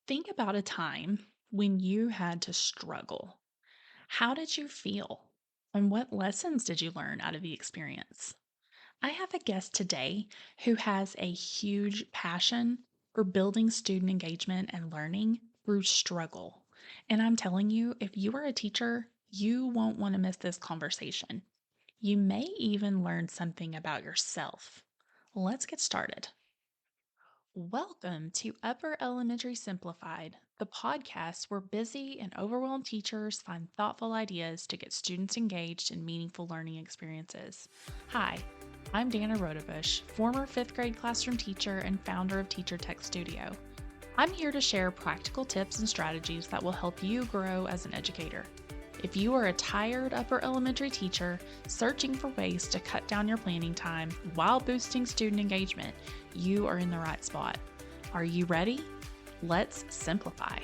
Think about a time when you had to struggle. How did you feel? And what lessons did you learn out of the experience? I have a guest today who has a huge passion for building student engagement and learning through struggle. And I'm telling you, if you are a teacher, you won't want to miss this conversation. You may even learn something about yourself. Let's get started. Welcome to Upper Elementary Simplified, the podcast where busy and overwhelmed teachers find thoughtful ideas to get students engaged in meaningful learning experiences. Hi, I'm Danna Rodebush, former fifth grade classroom teacher and founder of Teacher Tech Studio. I'm here to share practical tips and strategies that will help you grow as an educator. If you are a tired upper elementary teacher searching for ways to cut down your planning time while boosting student engagement, you are in the right spot. Are you ready? Let's simplify.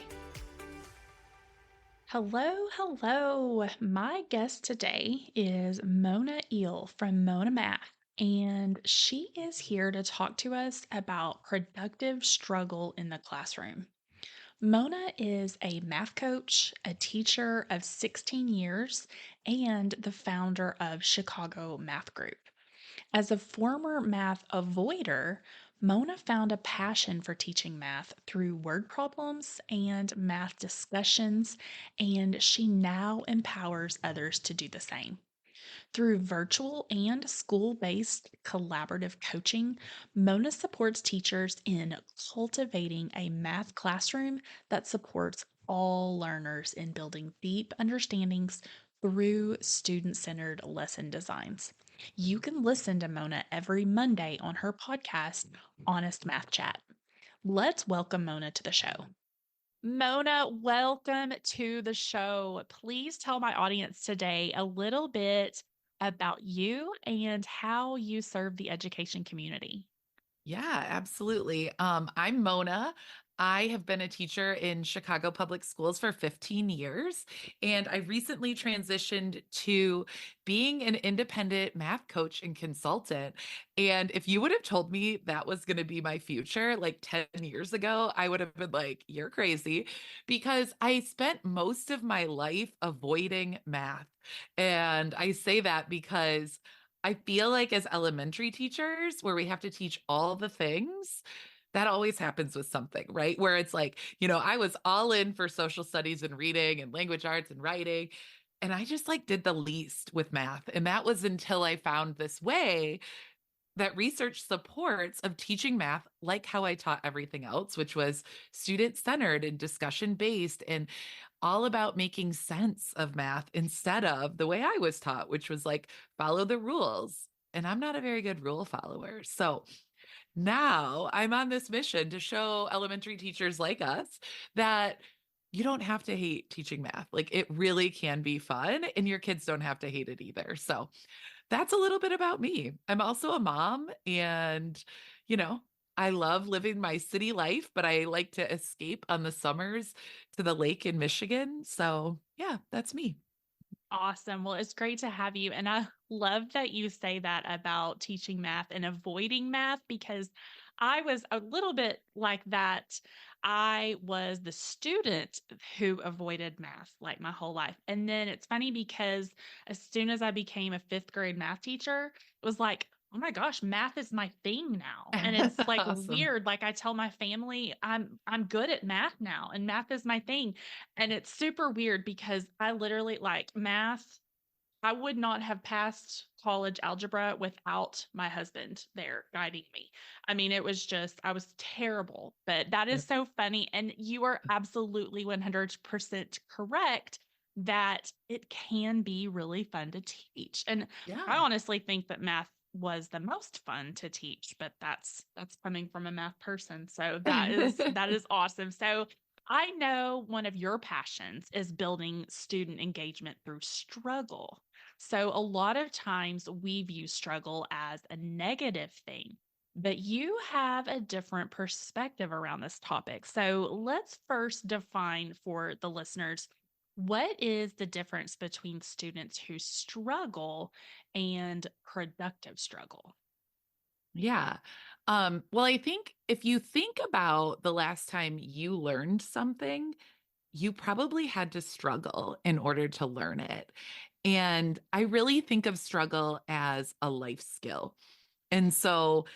Hello, hello. My guest today is Mona Iehl from Mona Math, and she is here to talk to us about productive struggle in the classroom. Mona is a math coach, a teacher of 16 years, and the founder of Chicago Math Group. As a former math avoider, Mona found a passion for teaching math through word problems and math discussions, and she now empowers others to do the same. Through virtual and school based collaborative coaching, Mona supports teachers in cultivating a math classroom that supports all learners in building deep understandings through student centered lesson designs. You can listen to Mona every Monday on her podcast, Honest Math Chat. Let's welcome Mona to the show. Mona, welcome to the show. Please tell my audience today a little bit about you and how you serve the education community. Yeah, absolutely. I'm Mona. I have been a teacher in Chicago Public Schools for 15 years, and I recently transitioned to being an independent math coach and consultant. And if you would have told me that was going to be my future like 10 years ago, I would have been like, you're crazy, because I spent most of my life avoiding math. And I say that because I feel like as elementary teachers, where we have to teach all the things, that always happens with something, right? Where it's like, I was all in for social studies and reading and language arts and writing. And I just like did the least with math. And that was until I found this way that research supports of teaching math like how I taught everything else, which was student centered and discussion based and all about making sense of math instead of the way I was taught, which was like follow the rules. And I'm not a very good rule follower. So now I'm on this mission to show elementary teachers like us that you don't have to hate teaching math. Like it really can be fun, and your kids don't have to hate it either. So that's a little bit about me. I'm also a mom and, you know, I love living my city life, but I like to escape on the summers to the lake in Michigan. So, yeah, that's me. Awesome. Well, it's great to have you. And I love that you say that about teaching math and avoiding math because I was a little bit like that. I was the student who avoided math like my whole life. And then it's funny because as soon as I became a fifth grade math teacher, it was like, oh my gosh, math is my thing now. And it's like Awesome. weird. Like I tell my family I'm good at math now and math is my thing. And it's super weird because I literally like math. I would not have passed college algebra without my husband there guiding me. I mean, it was just, I was terrible, but that is so funny. And you are absolutely 100% correct that it can be really fun to teach. And I Yeah. honestly think that math was the most fun to teach, but that's coming from a math person. So that is awesome. So I know one of your passions is building student engagement through struggle. So, a lot of times we view struggle as a negative thing, but you have a different perspective around this topic. So, let's first define for the listeners what is the difference between students who struggle and productive struggle? Yeah. Well, I think if you think about the last time you learned something, you probably had to struggle in order to learn it. And I really think of struggle as a life skill. And so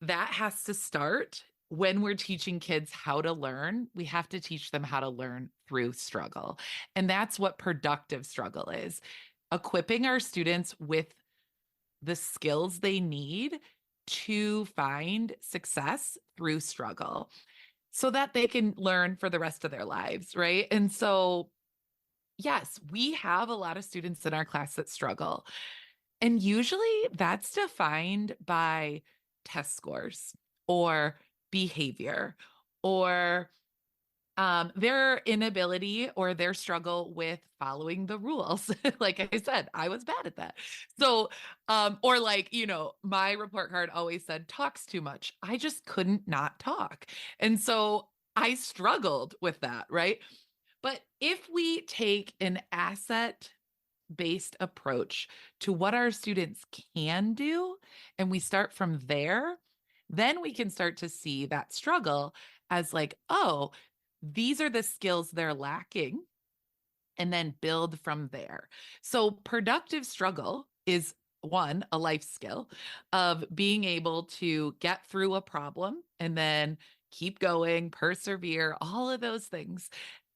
that has to start when we're teaching kids how to learn. We have to teach them how to learn through struggle. And that's what productive struggle is, equipping our students with the skills they need to find success through struggle so that they can learn for the rest of their lives, right? And so, yes, we have a lot of students in our class that struggle. And usually that's defined by test scores or behavior or their inability or their struggle with following the rules. Like I said, I was bad at that. So, or like, my report card always said talks too much. I just couldn't not talk. And so I struggled with that, right? But if we take an asset based approach to what our students can do, and we start from there, then we can start to see that struggle as like, oh, these are the skills they're lacking, and then build from there. So, productive struggle is one, a life skill of being able to get through a problem and then keep going, persevere, all of those things.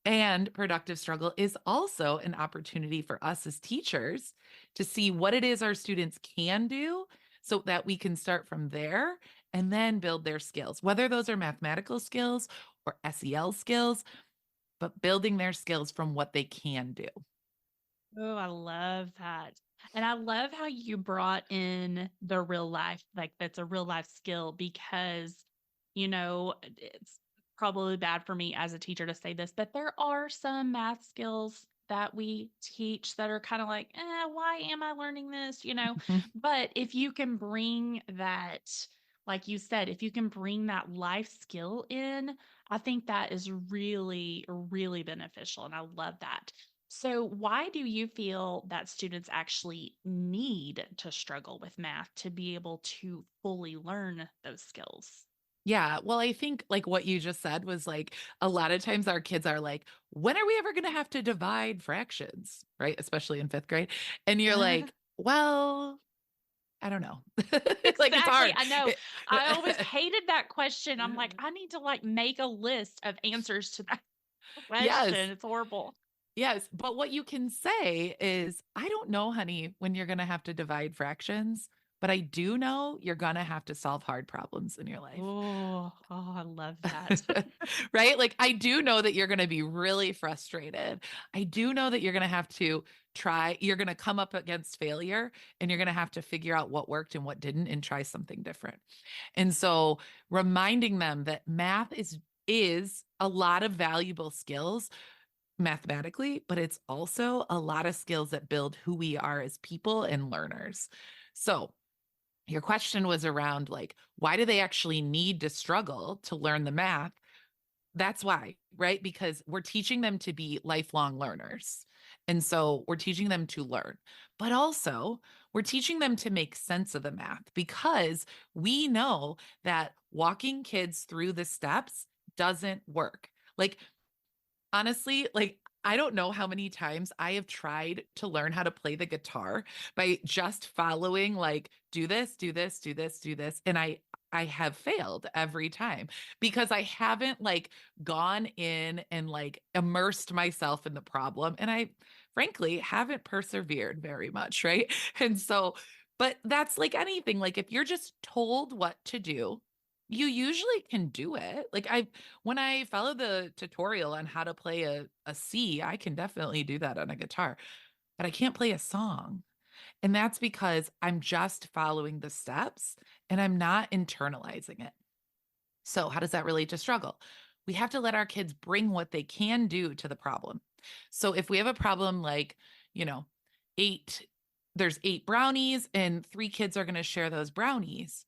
And productive struggle is also an opportunity for us as teachers to see what it is our students can do so that we can start from there and then build their skills, whether those are mathematical skills or SEL skills, but building their skills from what they can do. Oh, I love that. And I love how you brought in the real life, like that's a real life skill because, it's probably bad for me as a teacher to say this, but there are some math skills that we teach that are kind of like, why am I learning this? Mhm. But if you can bring that, like you said, if you can bring that life skill in, I think that is really, really beneficial. And I love that. So, why do you feel that students actually need to struggle with math to be able to fully learn those skills? Yeah, well, I think like what you just said was like a lot of times our kids are like, when are we ever going to have to divide fractions? Right? Especially in fifth grade. And you're like, well, I don't know. Like it's Exactly. hard. I know. I always hated that question. I'm like, I need to like make a list of answers to that question. Yes. It's horrible. Yes. But what you can say is, I don't know, honey, when you're going to have to divide fractions, but I do know you're going to have to solve hard problems in your life. Oh, I love that. Right? Like, I do know that you're going to be really frustrated. I do know that you're going to have to you're going to come up against failure and you're going to have to figure out what worked and what didn't and try something different. And so, reminding them that math is a lot of valuable skills mathematically, but it's also a lot of skills that build who we are as people and learners. So, your question was around like, why do they actually need to struggle to learn the math? That's why, right? Because we're teaching them to be lifelong learners. And so we're teaching them to learn, but also we're teaching them to make sense of the math because we know that walking kids through the steps doesn't work. Like, honestly, like I don't know how many times I have tried to learn how to play the guitar by just following like do this, do this, do this, do this and I have failed every time because I haven't like gone in and like immersed myself in the problem and I frankly haven't persevered very much, right? And so but that's like anything like if you're just told what to do, you usually can do it. Like I when I follow the tutorial on how to play a C, I can definitely do that on a guitar, but I can't play a song. And that's because I'm just following the steps and I'm not internalizing it. So, how does that relate to struggle? We have to let our kids bring what they can do to the problem. So, if we have a problem like, you know, eight, there's eight brownies and three kids are going to share those brownies,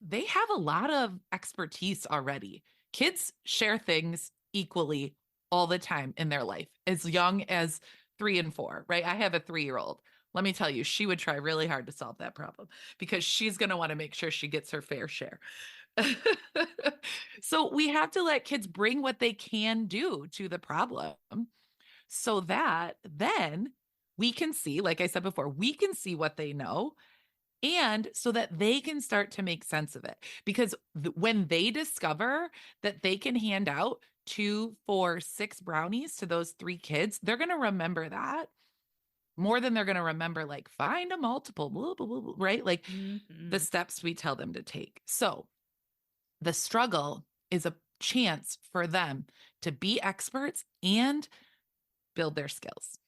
they have a lot of expertise already. Kids share things equally all the time in their life, as young as 3 and 4, right? I have a 3-year-old. let me tell you, she would try really hard to solve that problem because she's going to want to make sure she gets her fair share. So we have to let kids bring what they can do to the problem so that then we can see, like I said before, we can see what they know and so that they can start to make sense of it. Because when they discover that they can hand out 2, 4, 6 brownies to those 3 kids, they're going to remember that more than they're going to remember, like, find a multiple, blah, blah, blah, blah, right? Like the Mhm. steps we tell them to take. So the struggle is a chance for them to be experts and build their skills.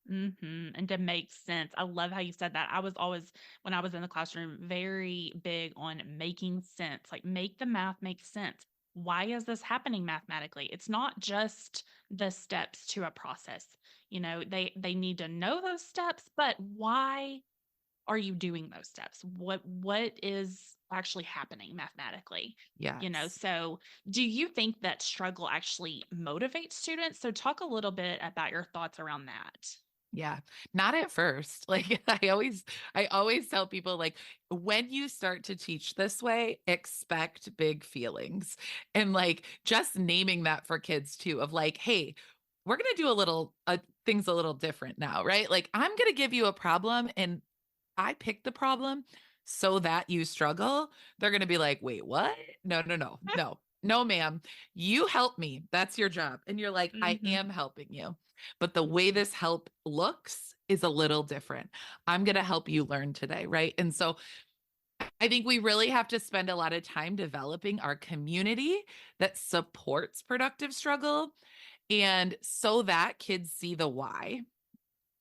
Mhm, and to make sense. I love how you said that. I was always, when I was in the classroom, very big on making sense, like, make the math make sense. Why is this happening mathematically? It's not just the steps to a process. They need to know those steps, but why are you doing those steps? What is actually happening mathematically? Yes. So do you think that struggle actually motivates students? So talk a little bit about your thoughts around that. Yeah, not at first. Like I always tell people like when you start to teach this way, expect big feelings. And like just naming that for kids too of like, hey, we're going to do a little things a little different now, right? Like I'm going to give you a problem and I picked the problem so that you struggle. They're going to be like, "Wait, what? No, no, no. No. No, ma'am. You help me. That's your job." And you're like, "I Mhm. am helping you." But the way this help looks is a little different. I'm going to help you learn today, right? And so I think we really have to spend a lot of time developing our community that supports productive struggle and so that kids see the why.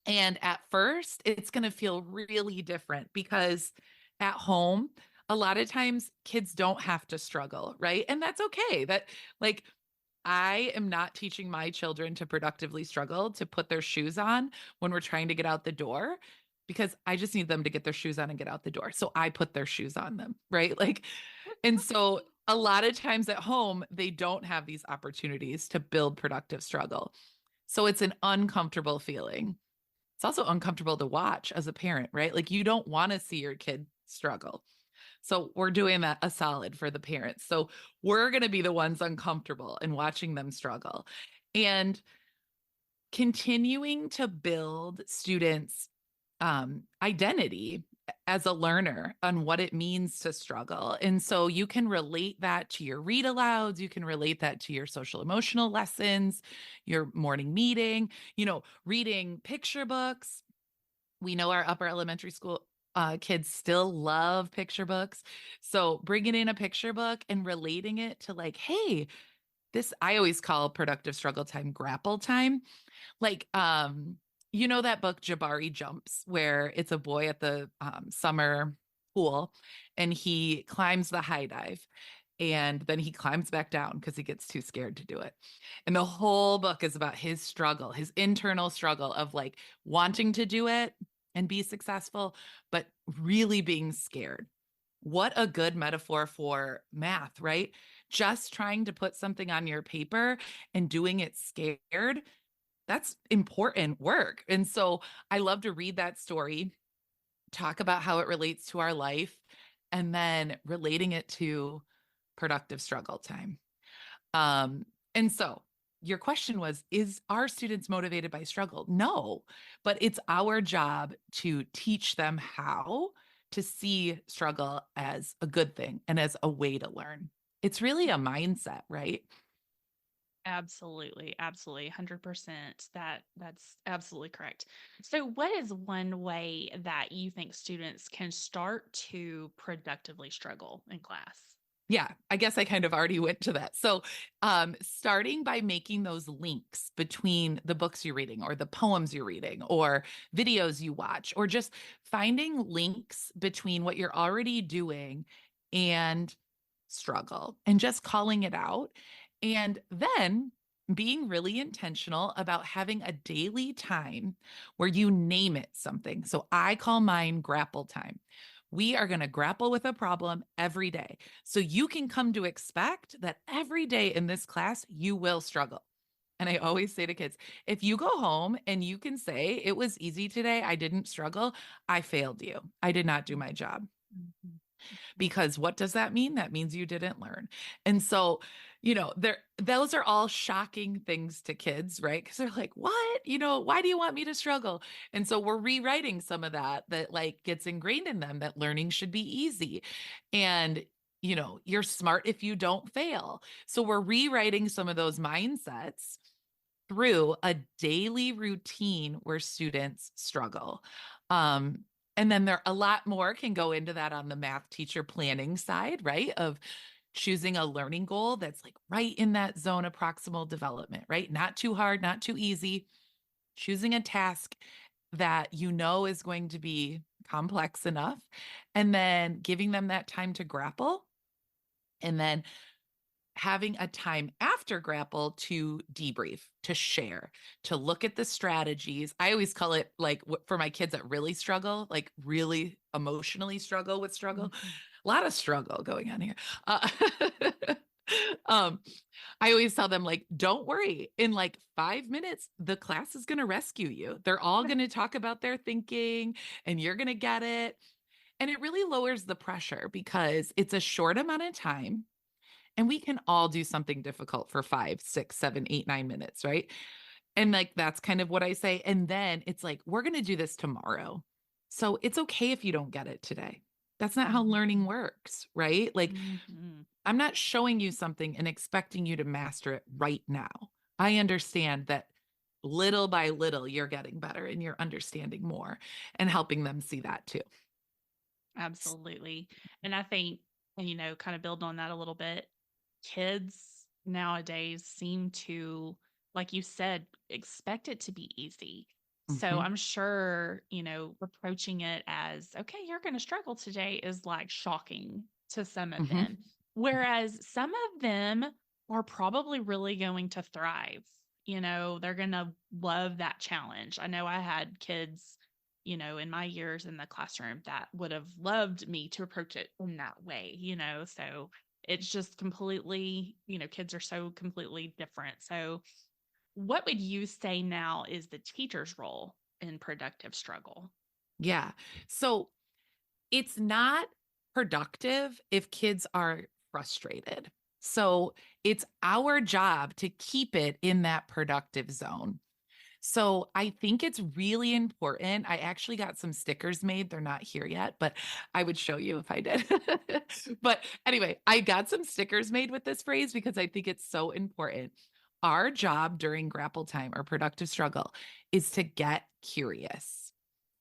And at first, it's going to feel really different because at home, a lot of times kids don't have to struggle, right? And that's okay. That like I am not teaching my children to productively struggle to put their shoes on when we're trying to get out the door because I just need them to get their shoes on and get out the door. So I put their shoes on them, right? Like, and so a lot of times at home, they don't have these opportunities to build productive struggle. So it's an uncomfortable feeling. It's also uncomfortable to watch as a parent, right? Like you don't want to see your kid struggle. So we're doing that a solid for the parents. So we're going to be the ones uncomfortable in watching them struggle and continuing to build students' identity as a learner on what it means to struggle. And so you can relate that to your read alouds, you can relate that to your social emotional lessons, your morning meeting, reading picture books. We know our upper elementary school kids still love picture books. So bringing in a picture book and relating it to like, hey, this I always call productive struggle time grapple time. Like, that book Jabari Jumps, where it's a boy at the summer pool and he climbs the high dive and then he climbs back down because he gets too scared to do it. And the whole book is about his struggle, his internal struggle of like wanting to do it and be successful, but really being scared. What a good metaphor for math, right? Just trying to put something on your paper and doing it scared, that's important work. And so I love to read that story, talk about how it relates to our life, and then relating it to productive struggle time. And so your question was, is our students motivated by struggle? No, but it's our job to teach them how to see struggle as a good thing and as a way to learn. It's really a mindset, right? Absolutely, absolutely, 100%. That's absolutely correct. So what is one way that you think students can start to productively struggle in class? Yeah, I guess I kind of already went to that. So, starting by making those links between the books you're reading or the poems you're reading or videos you watch, or just finding links between what you're already doing and struggle and just calling it out. And then being really intentional about having a daily time where you name it something. So, I call mine grapple time. We are going to grapple with a problem every day. So you can come to expect that every day in this class, you will struggle. And I always say to kids, if you go home and you can say it was easy today, I didn't struggle, I failed you. I did not do my job. Mhm. Because what does that mean? That means you didn't learn. And so, there those are all shocking things to kids, right? Because they're like, what? Why do you want me to struggle? And so we're rewriting some of that like gets ingrained in them that learning should be easy. And you're smart if you don't fail. So we're rewriting some of those mindsets through a daily routine where students struggle. Um, and then there a lot more can go into that on the math teacher planning side, right? Of choosing a learning goal that's like right in that zone of proximal development, right? Not too hard, not too easy. Choosing a task that is going to be complex enough, and then giving them that time to grapple. And then having a time after grapple to debrief, to share, to look at the strategies. I always call it like for my kids that really struggle, like really emotionally struggle with struggle. Mhm. A lot of struggle going on here. Uh, um, I always tell them, like, don't worry. In like 5 minutes, the class is going to rescue you. They're all going to talk about their thinking and you're going to get it. And it really lowers the pressure because it's a short amount of time and we can all do something difficult for 5, 6, 7, 8, 9 minutes, right? And like that's kind of what I say. And then it's like, we're going to do this tomorrow. So it's okay if you don't get it today. That's not how learning Mhm. works, right? Like, Mhm. I'm not showing you something and expecting you to master it right now. I understand that little by little, you're getting better and you're understanding more and helping them see that too. Absolutely. And I think, kind of building on that a little bit, kids nowadays seem to, like you said, expect it to be easy. So Mhm, I'm sure, approaching it as, okay, you're going to struggle today is like shocking to some of mhm, them. Whereas some of them are probably really going to thrive. They're going to love that challenge. I know I had kids in my years in the classroom that would have loved me to approach it in that way. So it's just completely, kids are so completely different. So, what would you say now is the teacher's role in productive struggle? yeah. So it's not productive if kids are frustrated. So it's our job to keep it in that productive zone. So I think it's really important. I actually got some stickers made. They're not here yet, but I would show you if I did. But anyway, I got some stickers made with this phrase because I think it's so important. Our job during grapple time or productive struggle is to get curious.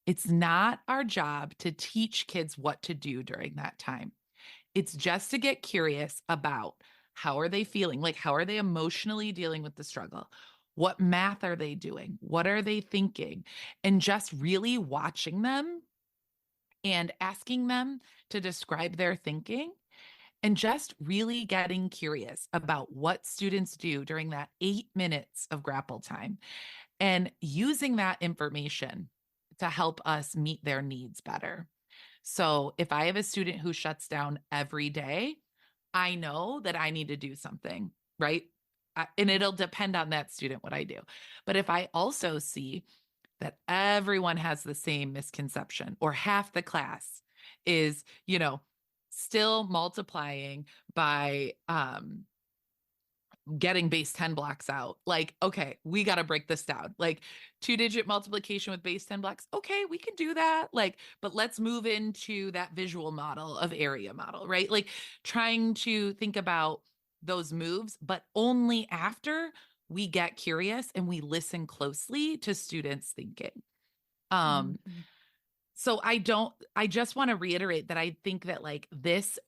It's not our job to teach kids what to do during that time. It's just to get curious about how are they feeling? Like, how are they emotionally dealing with the struggle? What math are they doing? What are they thinking? And just really watching them and asking them to describe their thinking and just really getting curious about what students do during that 8 minutes of grapple time and using that information to help us meet their needs better. So if I have a student who shuts down every day, I know that I need to do something, right? And it'll depend on that student what I do. But if I also see that everyone has the same misconception or half the class is, still multiplying by getting base 10 blocks out. Like, okay, we got to break this down. Like 2-digit multiplication with base 10 blocks. Okay, we can do that. Like, but let's move into that visual model of area model, right? Like trying to think about those moves, but only after we get curious and we listen closely to students thinking. Um, Mhm. so I just want to reiterate that I think that like this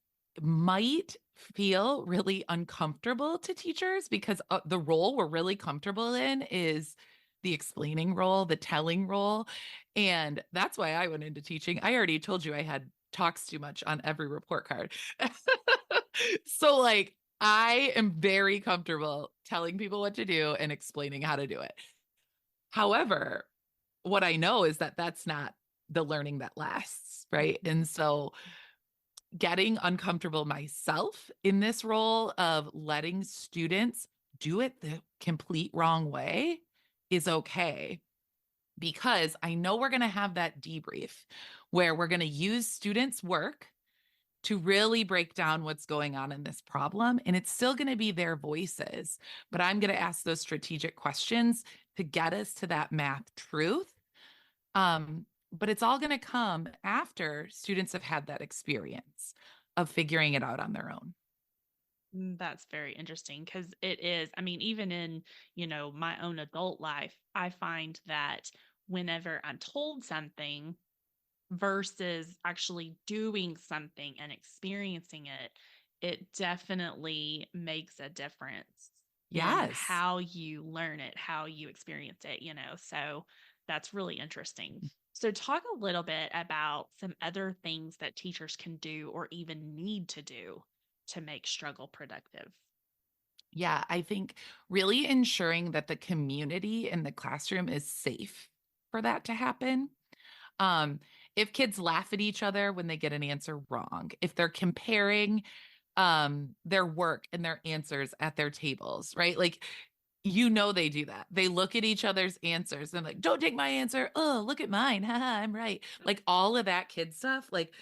might feel really uncomfortable to teachers because the role we're really comfortable in is the explaining role, the telling role. And that's why I went into teaching. I already told you I had talks too much on every report card. So like I am very comfortable telling people what to do and explaining how to do it. However, what I know is that that's not the learning that lasts, right? And so getting uncomfortable myself in this role of letting students do it the complete wrong way is okay, because I know we're going to have that debrief where we're going to use students' work to really break down what's going on in this problem. And it's still going to be their voices, but I'm going to ask those strategic questions to get us to that math truth. But it's all going to come after students have had that experience of figuring it out on their own. That's very interesting because it is. I mean, even in, my own adult life, I find that whenever I'm told something versus actually doing something and experiencing it, it definitely makes a difference in Yes. how you learn it, how you experience it. So that's really interesting. So, talk a little bit about some other things that teachers can do or even need to do to make struggle productive. Yeah, I think really ensuring that the community in the classroom is safe for that to happen. Um, if kids laugh at each other when they get an answer wrong, if they're comparing their work and their answers at their tables, right? Like, they do that. They look at each other's answers and like, don't take my answer. Oh, look at mine. Haha, I'm right. Like all of that kid stuff. Like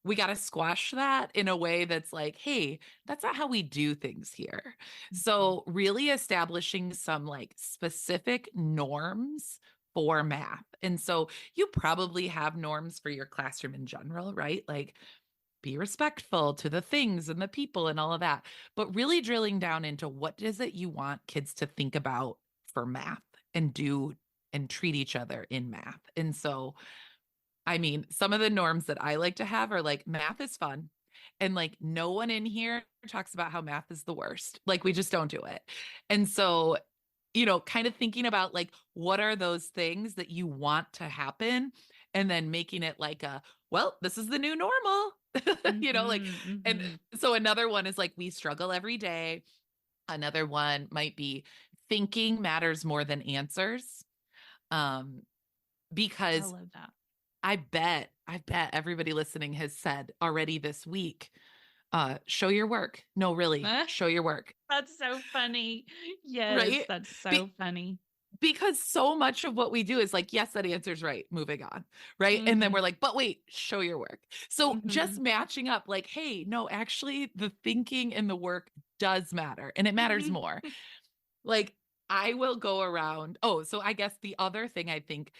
we got to squash that in a way that's like, hey, that's not how we do things here. Mhm. So, really establishing some like specific norms for math. And so, you probably have norms for your classroom in general, right? Like, be respectful to the things and the people and all of that. But really drilling down into what is it you want kids to think about for math and do and treat each other in math. And so, I mean, some of the norms that I like to have are like math is fun. And like no one in here talks about how math is the worst. Like we just don't do it. And so, kind of thinking about like what are those things that you want to happen and then making it like well, this is the new normal. Like, Mhm, and mhm. so another one is like we struggle every day. Another one might be thinking matters more than answers. Um, I because love that. I bet everybody listening has said already this week, show your work. No, really, show your work. That's so funny. Yes, Right? that's so Be- funny. because so much of what we do is like, yes, that answer's right. Moving on. Right. And then we're Mhm, like, but wait, show your work. So just mhm. matching up, like, hey, no, actually, the thinking and the work does matter and it matters more. Like, I will go around. Oh, so I guess the other thing I think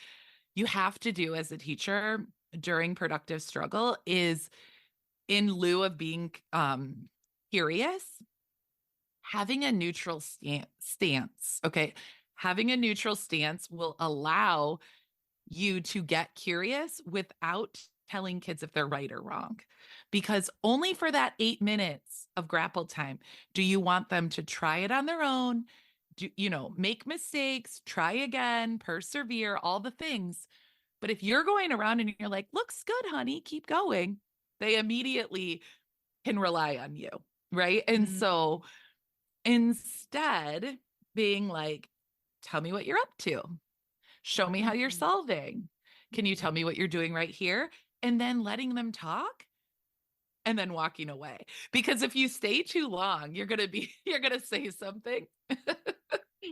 you have to do as a teacher during productive struggle is in lieu of being curious, having a neutral stance. Okay. Having a neutral stance will allow you to get curious without telling kids if they're right or wrong. Because only for that 8 minutes of grapple time do you want them to try it on their own, make mistakes, try again, persevere, all the things. But if you're going around and you're like, looks good, honey, keep going, they immediately can rely on you. Right. And Mhm, so instead, being like, tell me what you're up to, show me how you're mhm. solving. Can you tell me what you're doing right here? And then letting them talk and then walking away. Because if you stay too long, you're going to say something.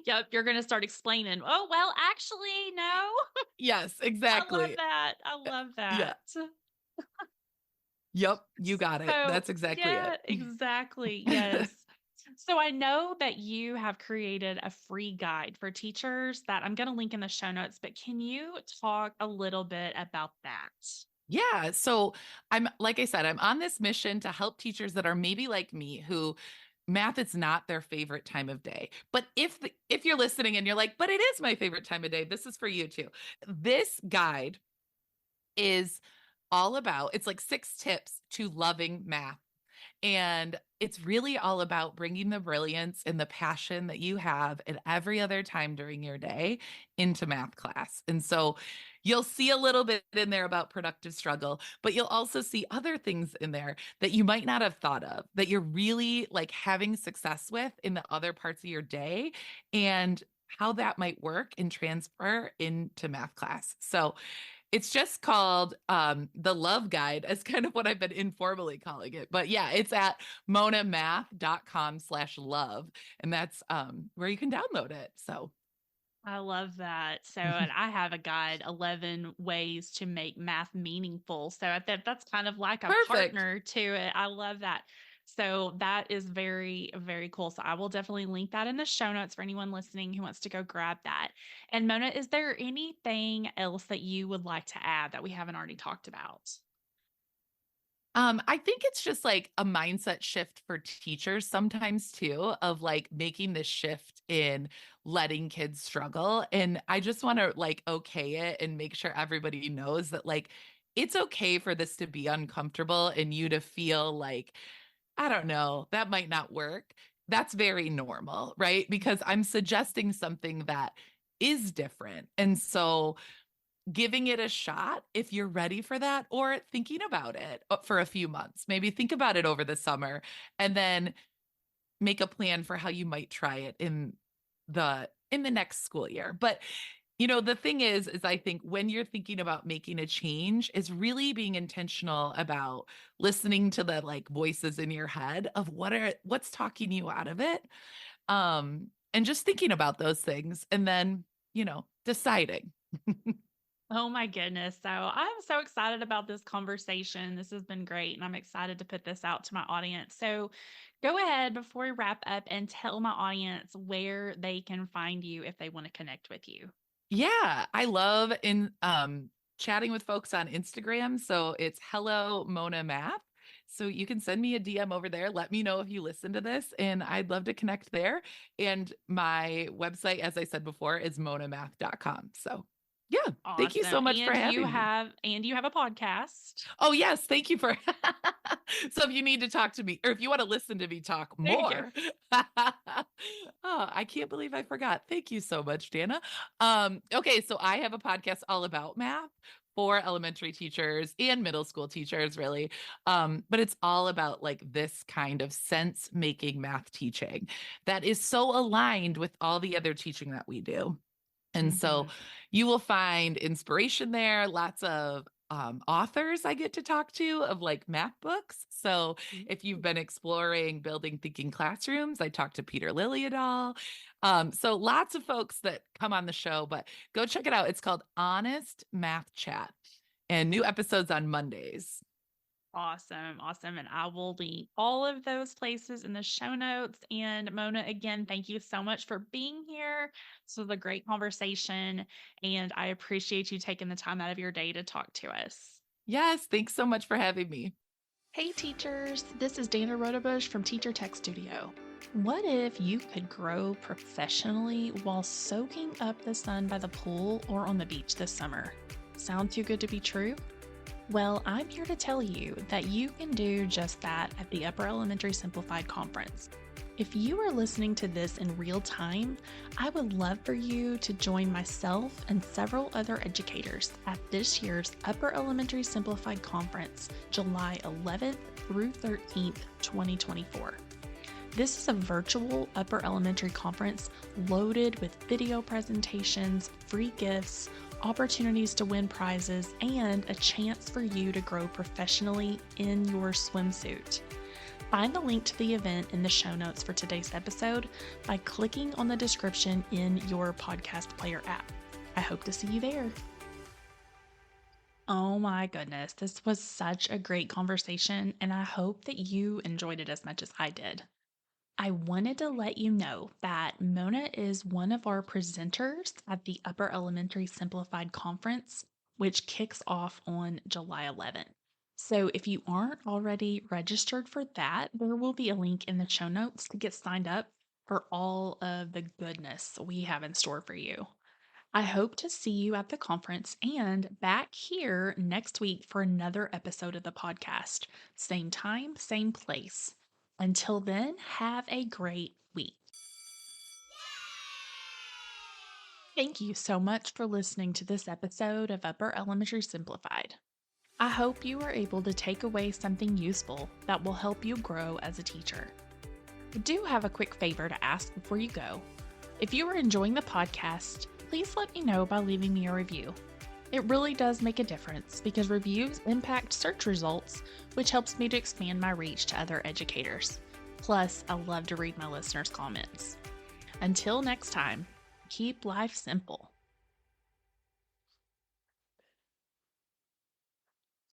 Yep, you're gonna start explaining, "Oh, well, actually, no." Yes, I love exactly. that. I love Yeah. that. Yep. You got it. So, That's exactly it. yeah, exactly, yes. So, I know that you have created a free guide for teachers that I'm gonna link in the show notes, but can you talk a little bit about that? Yeah. So I'm, like I said, I'm on this mission to help teachers that are maybe like me who math is not their favorite time of day. But if you're listening and you're like, but it is my favorite time of day, this is for you too. This guide is all about, it's like 6 tips to loving math. And it's really all about bringing the brilliance and the passion that you have at every other time during your day into math class. And so you'll see a little bit in there about productive struggle, but you'll also see other things in there that you might not have thought of that you're really like having success with in the other parts of your day and how that might work and transfer into math class. So It's just called the Love Guide, as kind of what I've been informally calling it. But yeah, it's at monamath.com/love. And that's where you can download it. So I love that. So, and I have a guide, 11 ways to make math meaningful. So I think that's kind of like a perfect. partner to it. I love that. So that is very, very cool. So I will definitely link that in the show notes for anyone listening who wants to go grab that. And Mona, is there anything else that you would like to add that we haven't already talked about? I think it's just like a mindset shift for teachers sometimes too, of like making this shift in letting kids struggle. And I just want to like okay it and make sure everybody knows that like it's okay for this to be uncomfortable and you to feel like, I don't know, that might not work. That's very normal, right? Because I'm suggesting something that is different. And so giving it a shot if you're ready for that, or thinking about it for a few months. Maybe think about it over the summer and then make a plan for how you might try it in the next school year. But the thing is I think when you're thinking about making a change is really being intentional about listening to the like voices in your head of what's talking you out of it. And just thinking about those things and then, deciding. Oh my goodness. So I'm so excited about this conversation. This has been great, and I'm excited to put this out to my audience. So go ahead before we wrap up and tell my audience where they can find you if they want to connect with you. Yeah, I love in chatting with folks on Instagram. So it's hello Mona Math. So you can send me a DM over there. Let me know if you listen to this, and I'd love to connect there. And my website, as I said before, is monamath.com. So yeah, thank you so Awesome. much for having me. And you have a podcast. Oh, yes. Thank you for. So if you need to talk to me or if you want to listen to me talk There you go. more. Oh, I can't believe I forgot. Thank you so much, Dana. Okay, so I have a podcast all about math for elementary teachers and middle school teachers, really. But it's all about like this kind of sense making math teaching that is so aligned with all the other teaching that we do. And so Mhm. you will find inspiration there, lots of authors I get to talk to of like math books. So if you've been exploring building thinking classrooms, I talked to Peter Liljedahl. So lots of folks that come on the show, but go check it out. It's called Honest Math Chat and new episodes on Mondays. Awesome. Awesome. And I will link all of those places in the show notes. And Mona, again, thank you so much for being here. This was a great conversation. And I appreciate you taking the time out of your day to talk to us. Yes, thanks so much for having me. Hey, teachers. This is Danna Rodebush from Teacher Tech Studio. What if you could grow professionally while soaking up the sun by the pool or on the beach this summer? Sound too good to be true? Well, I'm here to tell you that you can do just that at the Upper Elementary Simplified Conference. If you are listening to this in real time, I would love for you to join myself and several other educators at this year's Upper Elementary Simplified Conference, July 11th through 13th, 2024. This is a virtual upper elementary conference loaded with video presentations, free gifts, opportunities to win prizes, and a chance for you to grow professionally in your swimsuit. Find the link to the event in the show notes for today's episode by clicking on the description in your podcast player app. I hope to see you there. Oh my goodness, this was such a great conversation, and I hope that you enjoyed it as much as I did. I wanted to let you know that Mona is one of our presenters at the Upper Elementary Simplified Conference, which kicks off on July 11th. So if you aren't already registered for that, there will be a link in the show notes to get signed up for all of the goodness we have in store for you. I hope to see you at the conference and back here next week for another episode of the podcast. Same time, same place. Until then, have a great week. Thank you so much for listening to this episode of Upper Elementary Simplified. I hope you are able to take away something useful that will help you grow as a teacher. I do have a quick favor to ask before you go. If you are enjoying the podcast, please let me know by leaving me a review. It really does make a difference because reviews impact search results, which helps me to expand my reach to other educators. Plus, I love to read my listeners' comments. Until next time, keep life simple.